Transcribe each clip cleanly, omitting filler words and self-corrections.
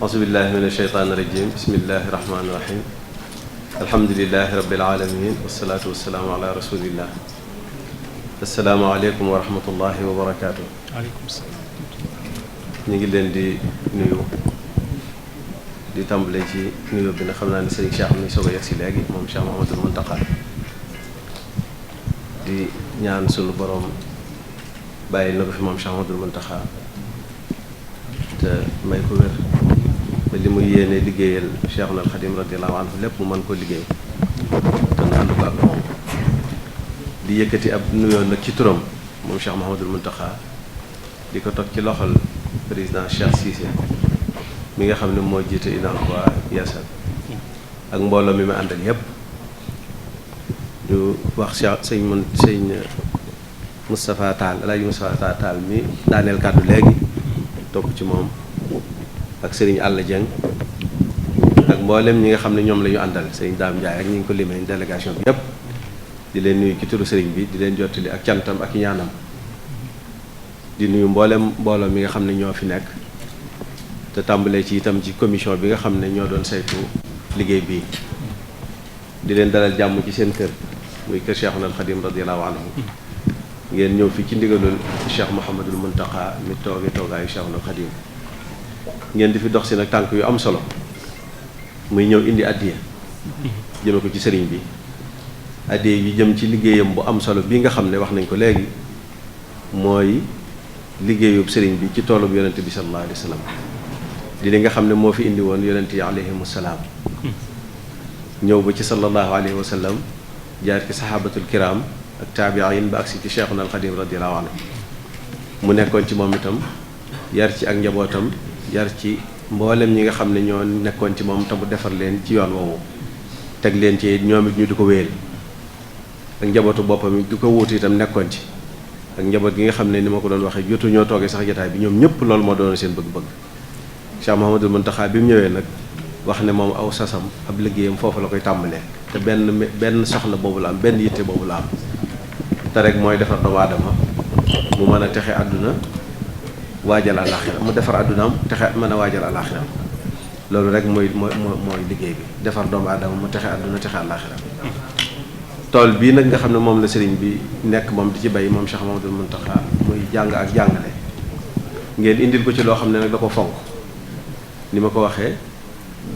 asubillahi min asheytaani rajim bismillahi rahmaani rahim alhamdulilahi rabbil alamin wasalaatu wasalaamu ala rasulillah asalaamaaleykum wa rahmatullahi wa barakaatu. waaleykum salaam. ñu ngi leen di nuyu di tàmbale ci nuyu bi nga xam naa ne sëriñ Cheikh mi soog a yegg si léegi moom Cheikh Mouhamadoul Mountakha di ñaan sunu borom bàyyi na ko fi moom Cheikh Mouhamadoul Mountakha te may ko wér ba li muy yéene liggéeyal Cheikhul Khadim radiyallahu anhu lépp mu mën ko liggéey te nu ànd ko ak moom di yëkkati ab nuyoo nag ci turam moom Cheikh Mouhamadoul Mountakha di ko toog ci loxol président Cheikh Cissé mi nga xam ne moo jiite Unacois Yessal ak mbooloo mi ma àndal yépp ñu wax sëñ Moustapha Tall Alaaji Moustapha Tall mi daaneel kàddu léegi topp ci moom ak sëriñ Alla Dieng ak mboolem ñi nga xam ne ñoom la ñu àndal sëriñ Dame Ndiaye ak ñi ngi ko limee délégation bi yépp di leen nuyu ci turu sëriñ bi di leen jottali ak cantam ak ñaanam di nuyu mboolem mbooloo mi nga xam ne ñoo fi nekk te tàmbalee ci itam ci commission bi nga xam ne ñoo doon saytu liggéey bii di leen dalal jàmm ci seen kër muy kër Cheikhul Khadim radiyallahu anhu ngeen ñëw fi ci ndigalul Cheikh Mouhamadoul Mountakha mi tooge toogaayu Cheikhul Khadim ngeen di fi dox si nag tànk yu am solo muy ñëw indi addiya jëme ko ci sëriñ bi addiya yu jëm ci liggéeyam bu am solo bii nga xam ne wax nañ ko léegi mooy liggéeyub sëriñ bi ci toolub yonent bi sallallahu alayhi wa sallam di li nga xam ne moo fi indi woon yonent yi alayhimu salaam ñëw ba ci sallallahu alayhi wa sallam jaar ci sahabatul kiram ak taabiin ba agsi ci Cheikhul Khadim radiyallahu anhu mu nekkoon ci moom itam yar ci ak njabootam yar ci mboolem ñi nga xam ne ñoo nekkoon ci moom te mu defar leen ci yoon woowu teg leen ci ñoom it ñu di ko wéyal ak njabootu boppam it di ko wuutu itam nekkoon ci ak njaboot gi nga xam ne ni ma ko doon waxee jotu ñoo toogee sax jotaay bi ñoom ñëpp loolu moo doon seen bëgg-bëgg Cheikh Mouhamadoul Mountakha bi mu ñëwee nag wax ne moom aw sasam ab liggéeyam foofu la koy tàmbalee te benn soxla boobu la am benn yitte boobu la am te rek mooy defar doomu aadama mu mën a texe àdduna waajal àllaaxira mu defar àddunaam texe mën a waajal àllaaxira loolu rek mooy liggéey bi defar doomu aadama mu texe àdduna texe àllaaxira tool bii nag nga xam ne moom la sëriñ bi nekk moom di ci bay moom Cheikh Mouhamadoul Mountakha muy jàng ak jàngale ngeen indil ko ci loo xam ne nag da ko fonk ni ma ko waxee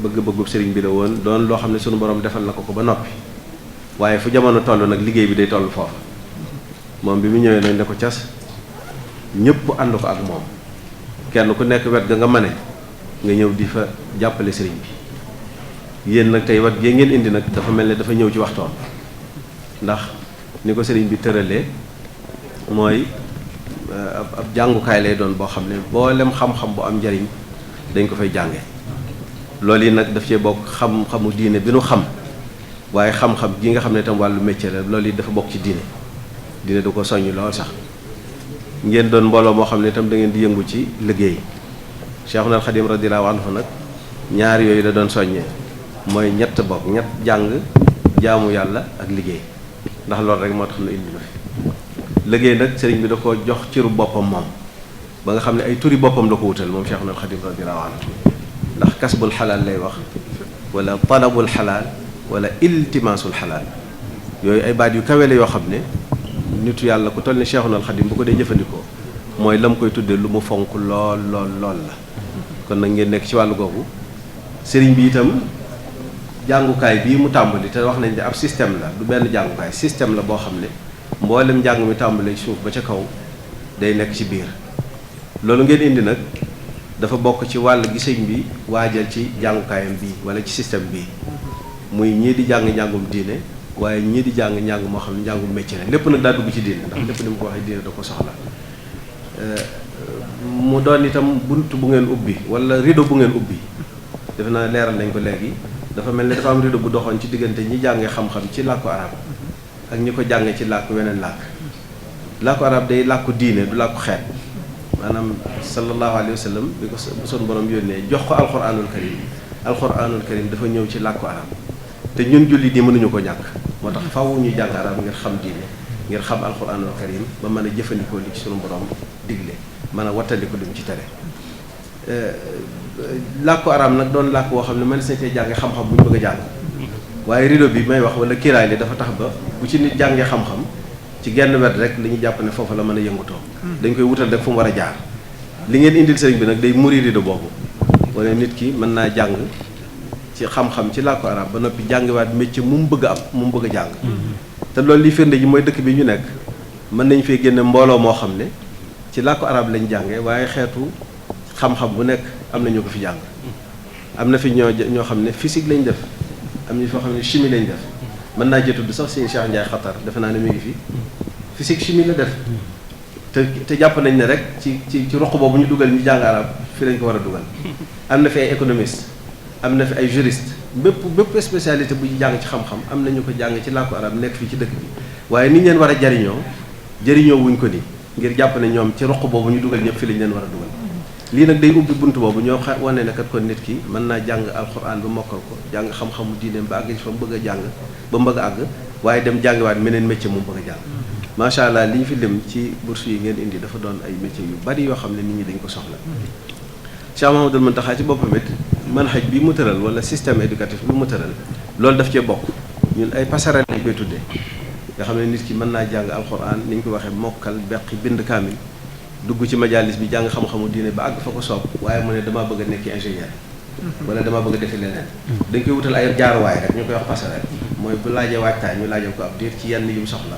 bëgg-bëggub sëriñ bi la woon doon loo xam ne sunu borom defal na ko ba noppi waaye fu jamono toll nag liggéey bi day toll foofu moom bi mu ñëwee nag ne ko cas ñëpp ànd ko ak moom kenn ku nekk wet ga nga mane nga ñëw di fa jàppale sëriñ bi yéen nag tey wet gee ngeen indi nag dafa mel ne dafa ñëw ci waxtoon ndax ni ko sëriñ bi tëralee mooy ab jàngukaay lay doon boo xam ne boolem xam-xam bu am njariñ dañ ko fay jànge loolu yi nag daf cee bokk xam-xamu diine bi nu xam waaye xam-xam gi nga xam ne tam wàllu métier la loolu yi dafa bokk ci diine du ko soññ lool sax ngeen doon mbooloo moo xam ne itam da ngeen di yëngu ci liggéey Cheikhul Khadim radiyallahu anhu nag ñaar yooyu la doon soññee mooy ñett bokk ñett jàng jaamu yàlla ak liggéey ndax loolu rek moo tax na indi na fi liggéey nag sëriñ bi da ko jox ciru boppam moom ba nga xam ne ay turi boppam la ko wutal moom Cheikhul Khadim radiyallahu anhu ndax kasbul xalaal lay wax wala talabul xalaal wala iltimaasul xalaal yooyu ay baat yu kawe la yoo xam ne nitu yàlla ku toll ni Cheikhul Khadim bu ko dee jëfandikoo mooy la mu koy tuddee lu mu fonk lool la kon nag ngeen nekk ci wàllu googu sëriñ bi itam jàngukaay bii mu tàmbali te wax nañ ne ab système la du benn jàngukaay système la boo xam ne mboolem njàng mi tàmbalee suuf ba ca kaw day nekk ci biir loolu ngeen indi nag dafa bokk ci wàll gi sëñ bi waajal ci jàngukaayam bii wala ci système bii muy ñii di jàng njàngum diine waaye ñii di jàng njàng moo xam ne njàngum métier la lépp nag daa dugg ci diine ndax lépp ni mu ko waxee diine da ko soxla mu doon itam bunt bu ngeen ubbi wala rideau bu ngeen ubbi defe naa leeral nañ ko léegi dafa mel ne dafa am rideau bu doxoon ci diggante ñi jàngee xam-xam ci làkku arab ak ñi ko jàngee ci làkku weneen làkku arab day làkku diine du làkku xeet maanaam sallallahu alayhi wa sallam bi ko son borom yónnee jox ko alquranul karim dafa ñëw ci làkku arab te ñun julli di mënuñu ko ñàkk moo tax faaw ñu jàng arab ngir xam diine ngir xam alquranul karim ba mën a jëfandikoo li ci sunu borom digle mën a wattandiku li mu ci tere làkku arab nag doon làkk woo xam ne mën na cee jànge xam-xam bu ñu bëgg a jàng waaye rido bi may wax wala kiiraay li dafa tax ba bu ci nit jàngee xam-xam ci genn wet rek li ñu jàpp ne foofu la mën a yëngutoo dañ koy wutal rek fu mu war a jaar li ngeen indil sëriñ bi nag day muri rido boobu wala nit ki mën naa jàng ci xam-xam ci làkku arab ba noppi jàngiwaat métier mu mu bëgg a am mu mu bëgg a jàng te loolu li firnde ji mooy dëkk bi ñu nekk mën nañ fee génne mbooloo moo xam ne ci làkku arab lañ jàngee waaye xeetu xam-xam bu nekk am na ñu ko fi jàng am na fi ñoo xam ne physique lañ def am na foo xam ne chimie lañ def mën naa jëtudd sax sëñ Cheikh Ndiaye xatar defe naa ne mu ngi fi physique chimie la def te jàpp nañ ne rek ci ruq boobu ñu dugal ñu jàng arab fi lañ ko war a dugal am na fi ay économiste am na fi ay juriste bépp spécialité bu ñu jàng ci xam-xam am na ñu ko jàng ci làkku arab nekk fii ci dëkk bi waaye ni ñu leen war a jëriñoo wuñ ko ni ngir jàpp ne ñoom ci ruq boobu ñu dugal ñëpp fi lañ leen war a dugal lii nag day ubbi bunt boobu ñoo wane ne kat kon nit ki mën naa jàng alxuraan ba mokkal ko jàng xam-xamu diineem ba àgg fa mu bëgg a jàng ba mu bëgg a àgg waaye dem jàngiwaat meneen métier mu bëgg a jàng macha allah li ñu fi lim ci bourse yi ngeen indi dafa doon ay métiers yu bari yoo xam ne nit ñi dañ ko soxla Cheikh Mouhamadoul Mountakha ci boppam it manhaj bi mu tëral wala système éducatif bi mu tëral loolu daf cee bokk ñun ay passerelle lañ koy tuddee nga xam ne nit ki mën naa jàng alxuraan ni ñu ko waxee mokkal beqi bind kaamil dugg ci majalis bi jàng xam-xamu diine ba àgg fa ko soob waaye mu ne damaa bëgg a nekk ingénieur wala damaa bëgg a defi leneen dañ koy wutal ay jaaruwaay rek ñu koy wax passerelle mooy bu laajee waajtaay ñu laajal ko ab diir ci yenn yu mu soxla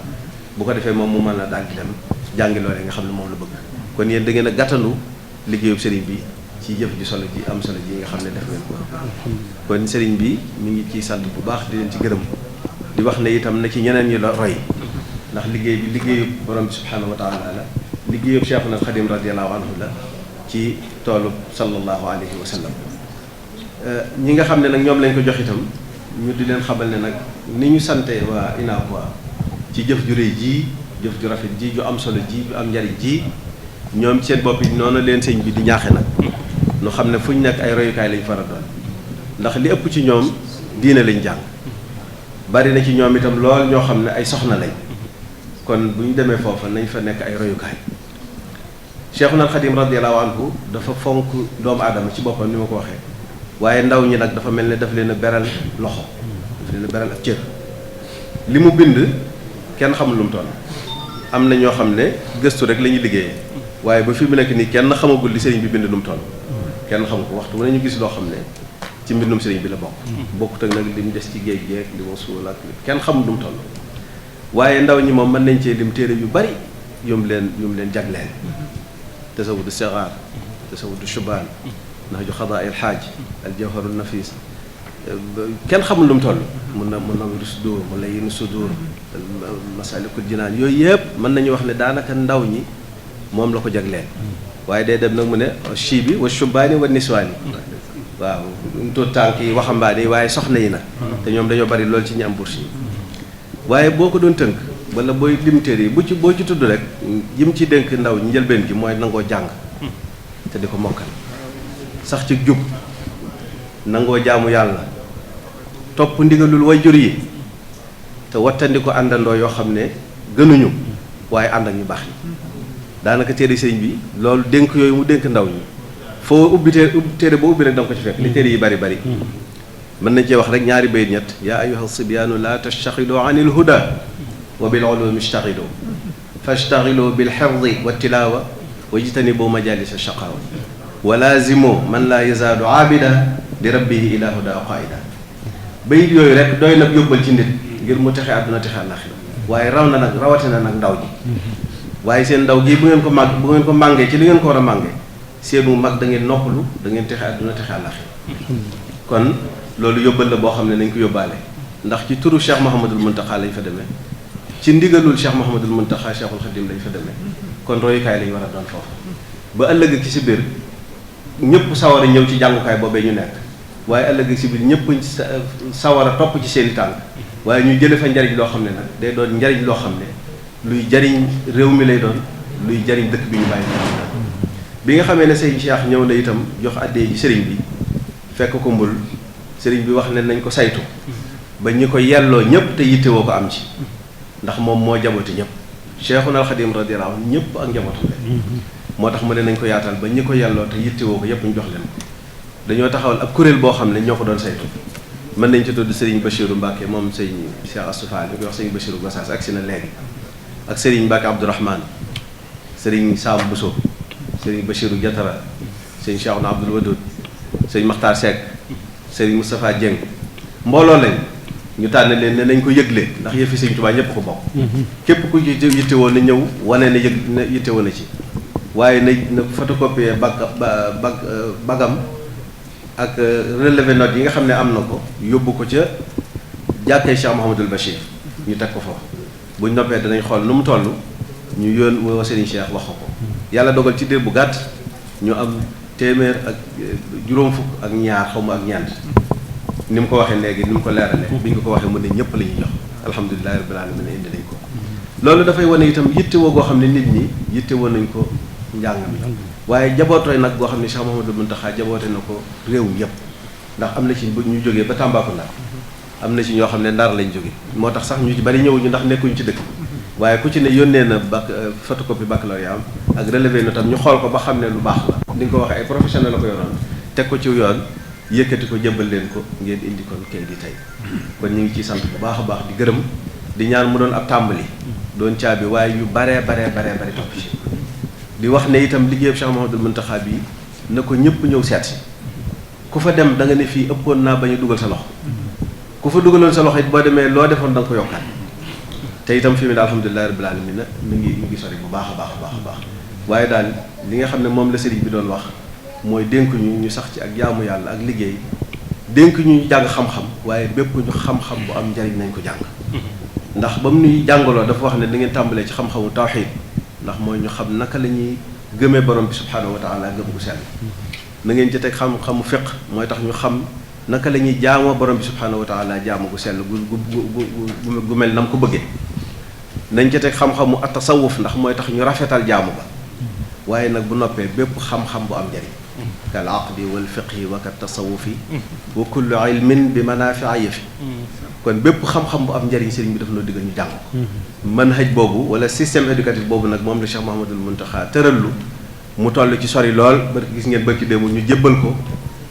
bu ko defee moom mu mën a daal di dem jàngi loolee nga xam ne moom la bëgg kon yéen da ngeen a gàttandu liggéeyub sëriñ bi ci jëf ji solo ji am solo ji nga xam ne def ngeen ko kon sëriñ bi mi ngi ciy sant bu baax di leen ci gërëm di wax ne itam na ci ñeneen ñi la roy ndax liggéey bi liggéeyub borom bi subhanahu wa taala la liggéeyub Cheikhuna al Xadim radiallahu anhu la ci toolu sallallahu alayhi wa sallam ñi nga xam ne nag ñoom lañ ko jox itam ñu di leen xamal ne nag ni ñu sante waa UNACOIS ci jëf ju rëy ji jëf ju rafet ji ju am solo ji ju am njariñ ji ñoom seen bopp yi noonu leen sëñ bi di ñaaxe nag nu xam ne fu ñu nekk ay royukaay lañ fara doon ndax li ëpp ci ñoom diine lañ jàng bari na ci ñoom itam lool ñoo xam ne ay soxna lañ kon bu ñu demee foofa nañ fa nekk ay royukaay Cheikhuna al Xadim radiallahu anhu dafa fonk doomu aadama ci boppam ni ma ko waxee waaye ndaw ñi nag dafa mel ne daf leen a beral loxo daf leen a beral ak cër li mu bind kenn xamul lu mu toll am na ñoo xam ne gëstu rek la ñuy liggéeyee waaye ba fi mu nekk nii kenn xamagul li sëriñ bi bind lu mu toll kenn xamu ko waxtu mu ne ñu gis loo xam ne ci mbindum sëriñ bi la bokk bokkut ak nag li mu des ci géej geeg li mu suul ak kenn xamul lu mu toll waaye ndaw ñi moom mën nañ cee lim téere yu bari yum leen jagleel tasawudu sigaar tasawudu shubaan ndax ju xadaa il xaaj al jawharu nafis kenn xamul lu mu toll mun na wiru sudur mun na yinu sudur masalikul jinaan yooyu yëpp mën nañu wax ne daanaka ndaw ñi moom la ko jagleel waaye day dem nag mu ne chi bi wa shubaani wa niswaani waaw tuut tànk yi waxambaane yi waaye soxna yi nag te ñoom dañoo bari loolu ci ñi am bourse yi waaye boo ko doon tënk wala booy lim téere yi boo ci tudd rek yim ci dénk ndaw ñi njëlbeen gi mooy nangoo jàng te di ko mokkal sax ci jub nangoo jaamu yàlla topp ndigalul wayjur yi te wattandi ko àndandoo yoo xam ne gënuñu waaye ànd ak ñu baax ñi daanaka téere sëñ bi loolu dénk yooyu mu dénk ndaw ñi foo ubbi téere boo ubbi rek da nga ko ci fekk li téere yi bari mën nañ cee wax rek ñaari bayit ñett yaa ayyuha sibyaanu la tastaxilu an il huda wa bil ulumi istaxilu fastaxilu bil xifdi wa tilaawa wa jitanibu majalisa shaqaawa wa laazimu man laa yazaadu aabida li rabbihi ila huda qaida bayit yooyu rek doy nag yóbbal ci nit ngir mu texe àdduna texe àllaxira waaye rawatina nag ndaw ji waaye seen ndaw gi bu ngeen ko màngee ci li ngeen ko war a màngee seenu mag da ngeen noppalu da ngeen texe àdduna texe àllaxira kon loolu yóbbal la boo xam ne nañ ko yóbbaale ndax ci turu Cheikh Mouhamadoul Mountakha lañ fa demee ci ndigalul Cheikh Mouhamadoul Mountakha Cheikhul Khadim lañ fa demee kon royukaay lañ war a doon foofu ba ëllëg ci si biir ñëpp sawar a ñëw ci jàngukaay boobee ñu nekk waaye ëllëg ci biir ñëpp sawar a topp ci seen i tànk waaye ñu jële fa njariñ loo xam ne nag day doon njariñ loo xam ne luy jariñ réew mi lay doon luy jariñ dëkk bi ñu bàyyi bi nga xamee ne sëñ Cheikh ñëw na itam jox addee ji sëriñ bi fekk ko mbul sëriñ bi wax ne nañ ko saytu ba ñi ko yelloo ñëpp te yittewoo ko am ci ndax moom moo jabooti ñëpp Cheikhuna al Xadim radiyallahu anhu ñëpp ak njabootam leen moo tax mu ne nañ ko yaatal ba ñi ko yelloo te yittewoo ko yëpp ñu jox leen ko dañoo taxawal ab kuréel boo xam ne ñoo ko doon saytu mën nañ ci tudd Serigne Bachirou Mbacke moom sëñ Cheikh Astou Fall ñu koy wax Serigne Bachirou Gossas ak si na léegi ak Serigne Mbacke Abdourahmane Serigne Sam Bousso Serigne Bachirou Diatara Serigne Cheikhouna Abdoul Wadoud Serigne Makhtar Seck Serigne Moustapha Dieng mbooloo lañ ñu tànn leen ne nañ ko yëgle ndax yëfi Serigne Touba ñëpp ko bokk képp ku yittewoo na ñëw wane ne yëg na yittewoo na ci waaye na photocopier bagam ak relevé note yi nga xam ne am na ko yóbbu ko ca jàkkee Cheikh Mouhamadoul Bachir ñu teg ko foofu buñ noppee danañ xool nu mu toll ñu yóon woo Serigne Cheikh wax ko yàlla dogal ci diir bu gàtt ñu am téeméer ak juróom fukk ak ñaar xaw ma ak ñeent ni mu ko waxee léegi ni mu ko leerale bi ñu ko waxee mu ne ñëpp la ñuy jox alhamdulilahi rabbil alamin indi nañ ko loolu dafay wane itam yittewoo goo xam ne nit ñi yittewoo nañ ko njàng mi waaye jabootooy nag goo xam ne Cheikh Mouhamadou Mountakha jaboote na ko réew mi yëpp ndax am na ci ñu jógee ba Tambacounda am na ci ñoo xam ne Ndar lañ jóge moo tax sax ñu ci bari ñëwuñu ndax nekkuñu ci dëkk waaye ku ci ne yónnee na photocopie baccalauréat am ak relevé na tam ñu xool ko ba xam ne lu baax la ni nga ko waxee ay professionnel la ko yoroon teg ko ci yoon yëkkati ko jëbbal leen ko ngeen indi kon kay di tey kon ñu ngi ciy sant bu baax a baax di gërëm di ñaan mu doon ab tàmbali doon caabi waaye yu baree topp ci di wax ne itam liggéeyam Cheikh Mouhamadoul Mountakha bii na ko ñëpp ñëw seet si ku fa dem da nga ne fii ëppoon naa bañ a dugal sa loxo ku fa dugaloon sa loxo it boo demee loo defoon da nga ko yokkaat te itam fi mu ne alhamdulilah rabbil alamin mi ngi sori bu baax a baax waaye daal li nga xam ne moom la sëriñ bi doon wax mooy dénk ñu sax ci ak jaamu yàlla ak liggéey dénk ñu jàng xam-xam waaye bépp ñu xam-xam bu am njariñ nañ ko jàng ndax ba mu nuy jàngaloo dafa wax ne da ngeen tàmbalee ci xam-xamu tawxiid ndax mooy ñu xam naka la ñuy gëmee borom bi subhaanahu wa taala gëm gu sell na ngeen ci teg xam-xamu fiq mooy tax ñu xam naka la ñuy jaamoo borom bi subhaanahu wa taala jaamu gu sell gu mel na mu ko bëggee nañ ci teg xam-xamu at-tasawuf ndax mooy tax ñu rafetal jaamu ba waaye nag bu noppee bépp xam-xam bu am njariñ kal aqdi wal fiqhi wa kat tasawufi wa kullu ilmin bi manafia yëfi kon bépp xam-xam bu am njariñ sëriñ bi daf noo diggal ñu jàng ko manhaj boobu wala système éducatif boobu nag moom la Cheikh Mouhamadoul Mountakha tërallu mu toll ci sori lool ba gis ngeen bërki démb ñu jébbal ko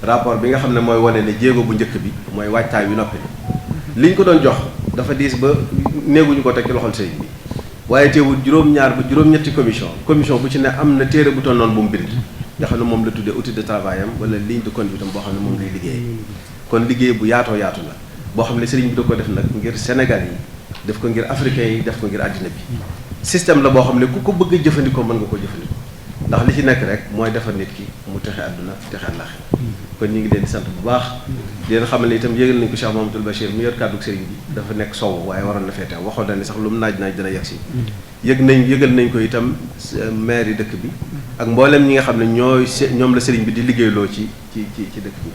rapport bi nga xam ne mooy wane ne jéego bu njëkk bi mooy waajtaay wi noppi liñ ko doon jox dafa diis ba néeguñu ko teg ci loxol sëriñ bi waaye teewul juróom-ñaar ba juróom-ñetti commission bu ci ne am na téere bu toll noonu bu mu bind nga xam ne moom la tuddee outil de travail am wala ligne de conduite am boo xam ne moom lay liggéey kon liggéey bu yaatoo yaatu la boo xam ne sëriñ bi da ko def nag ngir Sénégal yi def ko ngir africain yi def ko ngir àddina bi système la boo xam ne ku ko bëgg a jëfandikoo mën nga ko jëfandikoo ndax li ci nekk rek mooy defar nit ki mu texe àdduna texe àllaaxira kon ñu ngi leen di sant bu baax di leen xamal ne itam yëgal nañ ko Cheikh Mouhamadoul Bachir mi yor kàddu sëriñ bi dafa nekk sow waaye waroon na fee teew waxoon na ni sax lu mu naaj dina yegg si yëgal nañ ko itam maire yi dëkk bi ak mboolem ñi nga xam ne ñoom la sëriñ bi di liggéeyloo ci dëkk bi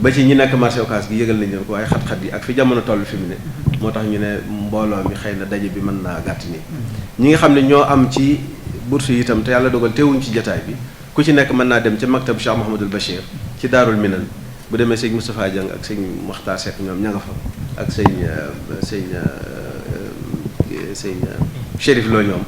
ba ci ñi nekk marché Ocass gi yëgal nañ leen ko waaye xat-xat yi ak fi jamono toll fi mu ne moo tax ñu ne mbooloo mi xëy na daje bi mën naa gàtt nii ñi nga xam ne ñoo am ci bourse yi itam te yàlla dogal teewuñ ci jataay bi ku ci nekk mën naa dem ca maktab Cheikh Mouhamadoul Bachir ci Daarul Minan bu demee sëñ Moustapha Dieng ak sëñ Makhtar Seck ñoom ña nga fa ak sëñ Chérif Lo ñoom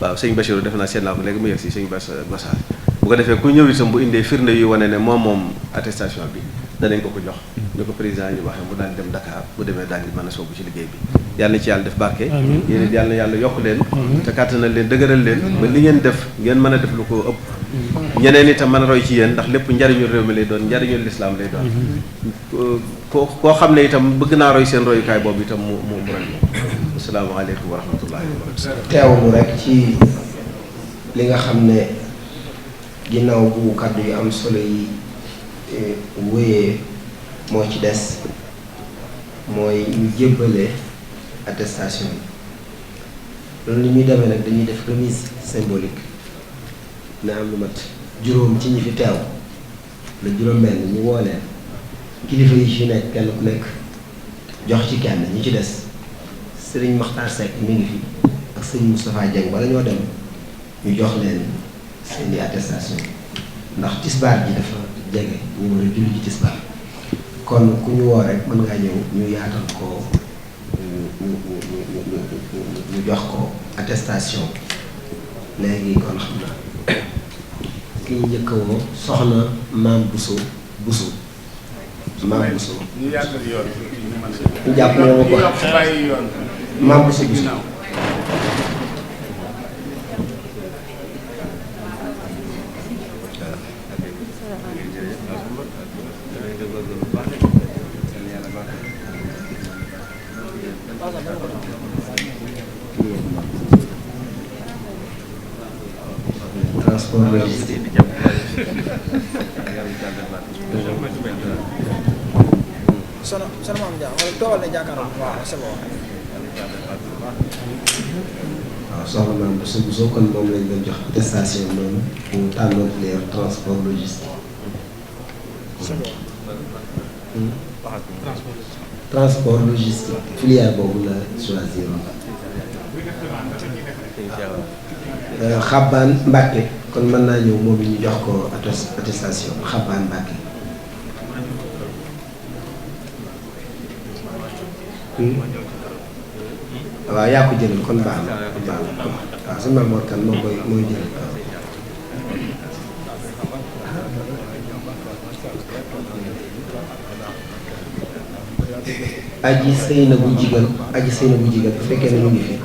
waaw sëñ Bachir def naa seet naa ko léegi mu yegg si sëñ Bass Gossas bu ko defee ku ñëw itam bu indee firnde yu wane ne moom attestation bi danañ ko jox ñu ko président ñu waxee mu daal dem Dakar bu demee daal di mën a soobu ci liggéey bi yàlla na ci yàlla def barke yéen it yàlla na yàlla yokk leen te kàttanal leen dëgëral leen ba li ngeen def ngeen mën a def lu ko ëpp ñeneen itam mën a roy ci yéen ndax lépp njariñul réew mi lay doon njariñul lislaam lay doon koo xam ne itam bëgg naa roy seen royukaay boobu itam mu roy moom asalaamaaleykum wa rahmatullahi wa barakatuh teewlu rek ci li nga xam ne ginnaaw bu kàddu yu am solo yi wéyee moo ci des mooy ñu jébbale attestation yi loolu li ñuy demee nag dañuy def remise symbolique na am lu mat juróom ci ñi fi teew la juróom-benn ñu woo leen kilifa yi fi nekk kenn ku nekk jox ci kenn ñi ci des Serigne Makhtar Seck mi ngi fi ak Serigne Moustapha Dieng bala ñoo dem ñu jox leen seeni attestation ndax tisbaar ji dafa jege ñu war a julli ci tisbaar kon ku ñu woo rek mën ngaa ñëw ñu yaatal ko ñu jox ko attestation léegi kon xam na ki ñu njëkk a woo soxna Maam Bousso Bousso maam Bousso ñu yàggal yoon ñu jàpp ne ma ko bàyyi yoon maam Bousso Bousso transport logistique sono maam Dia wala toogal ne jàkkaarloo waaw c'est bon. waaw soxna maam Bousso Bousso kon moom lañ doon jox attestation noonu pour tànnoon filière transport logistique transport logistique filière boobu la choisir Xabbaan Mbàkke kon mën naa ñëw moom ñu jox ko attestation Xabbaan Mbàkke waaw yaa ko jëlal kon baax na waaw su ma Mor kan moo koy mooy jëlal aji sëy na bu jigal bu fekkee ne mu ngi fi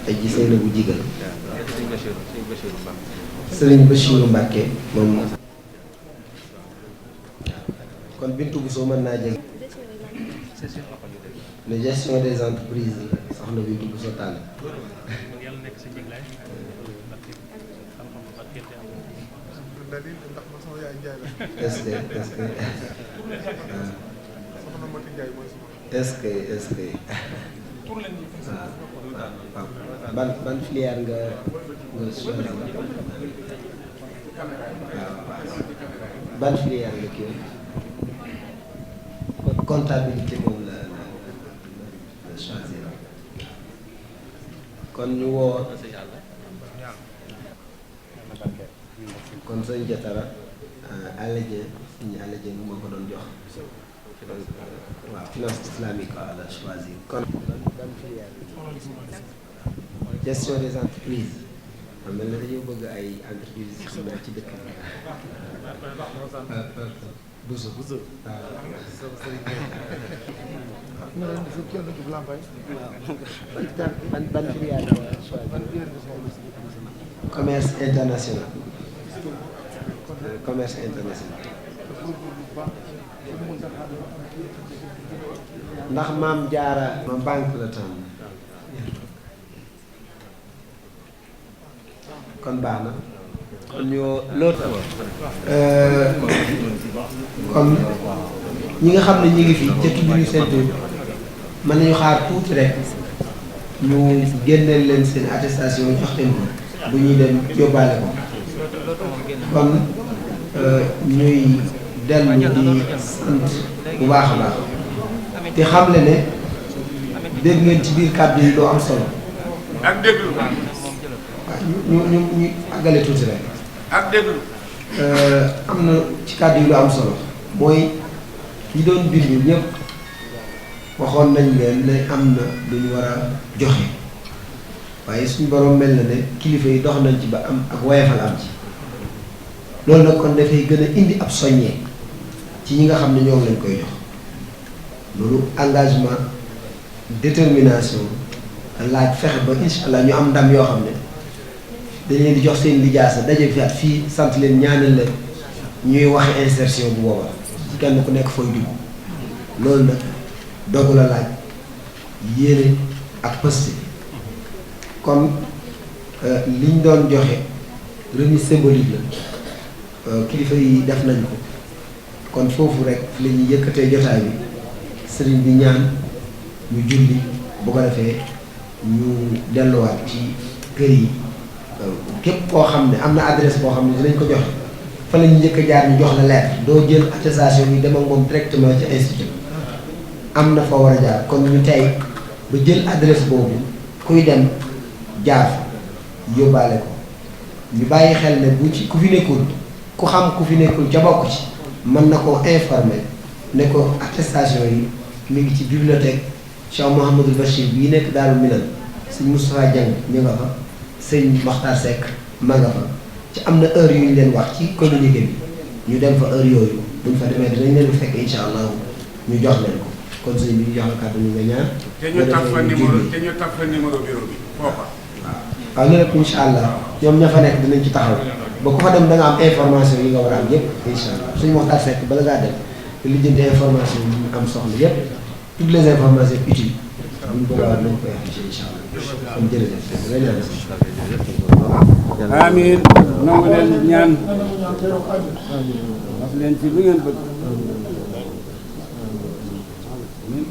aji Zeynabu jigal Sëriñ Bachiru Mbàkke moom kon Bintu Bousso mën naa jël la gestion des entreprises soxna Bintu Bousso tànn est-ce que ban filière nga choisir ban filière nga kii comptabilité moom la choisir kon ñu woo kon sëñ Jatara Alla Dieng suñu Alla Dieng moo ko doon jox waaw finance islamique waaw la choisir kon ban filière gestion des entreprises xam mel na dañoo bëgg ay entreprises yi xam ci dëkk bi Bousso ban filière commerce international ndax maam jaara ma banque la tànn kon baax na kon ñoo loolu kon ñi nga xam ne ñi ngi fi ca tudd ñu seen tur mën nañu xaar tuuti rek ñu génneel leen seen attestation jox leen ko bu ñuy dem yóbbaale ko kon ñuy dellu di sant bu baax a baax te xamle ne dégg ngeen ci biir kàddu yi loo am solo ak déglu waaw ñu àggale tuuti rek ak déglu am na ci kàddu yi lu am solo mooy ñi doon bind ñëpp waxoon nañ leen ne am na lu ñu war a joxe waaye suñu borom mel na ne kilifa yi dox nañ ci ba am ak woyefal am ci loolu nag kon dafay gën a indi ab soññee ci ñi nga xam ne ñoom lañ koy jox loolu engagement détermination laaj fexe ba incha allah ñu am ndam yoo xam ne dañ leen di jox seen lijaasa daje fi at fii sant leen ñaanal leen ñuy waxe insertion bu boobaa ci kenn ku nekk fooy dugg loolu nag dogu la laaj yéene ak pëste kon liñ doon joxe remise symbolique la kilifa yi def nañ ko kon foofu rek la ñuy yëkkatee jotaay bi sëriñ bi ñaan ñu julli bu ko defee ñu delluwaat ci kër yi képp koo xam ne am na adresse boo xam ne dinañ ko joxe fa la ñu njëkk a jaar ñu jox la lettre doo jël attestation yi dem ak moom directement ci institut am na fa war a jaar kon ñu tey ba jël adresse boobu kuy dem jaar yóbbaale ko ñu bàyyi xel ne bu ci ku fi nekkul ku xam ku fi nekkul ca bokk ci mën na koo informer ne ko attestation yi mi ngi ci bibliothèque Cheikh Mouhamadul Bachir bii nekk Daaru Minam sëñ Moustapha Dieng ñu nga fa sëñ Mokhtar Seck ma nga fa ci am na heure yu ñu leen wax ci communiqué bi ñu dem fa heure yooyu buñ fa demee dinañ leen fekk incha allah ñu jox leen ko kon sëñ bi ñu jox la kàddu ñu nga ñaan. te ñu taf fa numéro te ñu taf fa numéro bureau bi foofa. waaw loolu lépp incha allah ñoom ña fa nekk dinañ ci taxaw ba ku fa dem da nga am information yi nga war a am yëpp incha allah suñu Mokhtar Seck bala ngaa dem te li jënd information yi ñu am soxla yëpp toutes les informations utiles buñ boobaa nañ koy affiché incha allah kon jërëjëf nga ñaan amiin nangu leen ñaan wax leen ci lu ngeen bëgg amiin